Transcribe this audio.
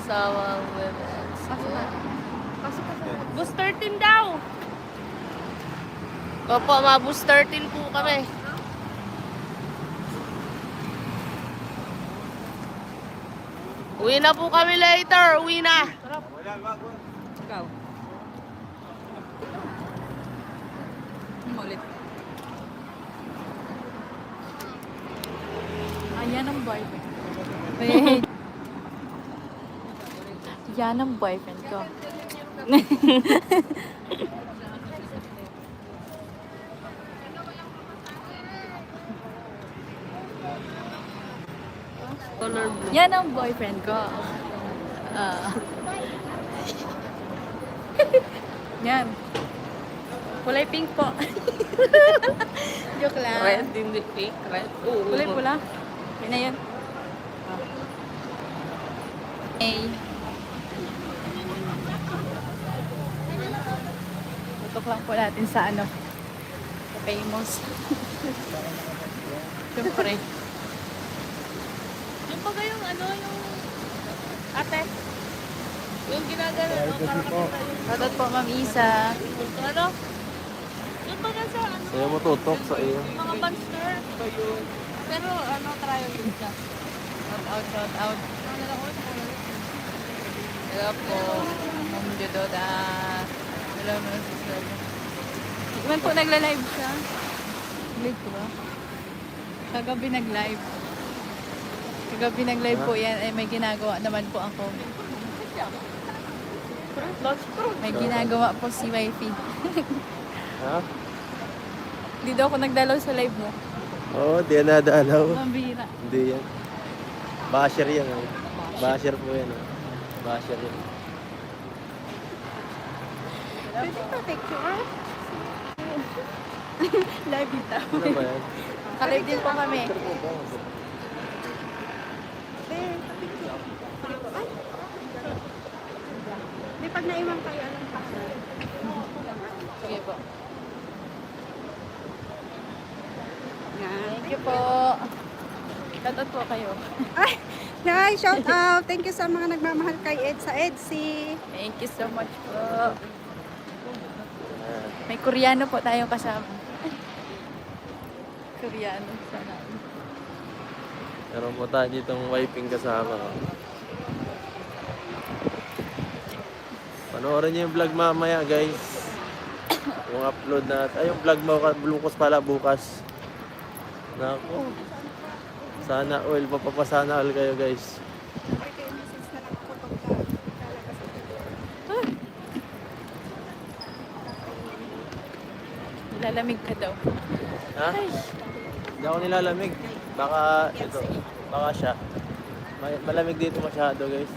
Sawang Women's Pasok na. School. Pasok ka sa Bus 13 daw! Opo, mga bus 13 po kami. Uwi na po kami later. Uwi na. Ikaw. Ulit. Ayan ang boyfriend. Yan ang boyfriend ko. Color blue. Yan ang boyfriend ko. Ah. Yan. Kulay pink po. Joke lang. Red, hindi pink. Red. Oo. Kulay pula. Yun na yun. A. Tutok lang po natin sa ano. Sa famous. Siyempre. Yung baga yung ano, yung ate. Yung ginagano. Shoutout po, Ma'am Isa. Ano? Yung baga sa ano, Sa'yo mo tutok sa iyo. mga monster. Pero ano, trial din siya. Shout out, shout out. Hello po. Ma'am Jododa. Hello, Ma'am Sister. Iman po nagla-live siya. Live ko ba? Kagabi nag-live. Kagabi nag-live po yan. Ay, may ginagawa naman po ako. May ginagawa po si Wifey. Ha? Hindi daw ako nagdalaw sa live mo. Oo, di yan nadalaw. Mambira. Hindi yan. Basher yan. Oh. Basher po yan. Oh. Basher yan. Pwede pa picture? Live ito. Ano ba yan? Ka-live din po kami. Picture po ba? Di pag naiwan kayo, anong pa? Sige po. Yan. Thank you po. Shoutout po kayo. Ay, guys, shout out. Thank you sa mga nagmamahal kay Ed sa EDSI. Thank you so much po. May Koreano po tayong kasama. Koreano sana. Meron po tayo ditong wiping kasama. Oh. Panoorin niyo yung vlog mamaya, guys. Yung upload na... Ay, yung vlog mo, bukas pala bukas. Naku. Sana all, papapasana all kayo, guys. Okay, kayo message na lang ako pagka lalabas ito. Lalamig ka daw. Ha? Hindi ako nilalamig. Baka, ito, baka siya. Malamig dito masyado, guys.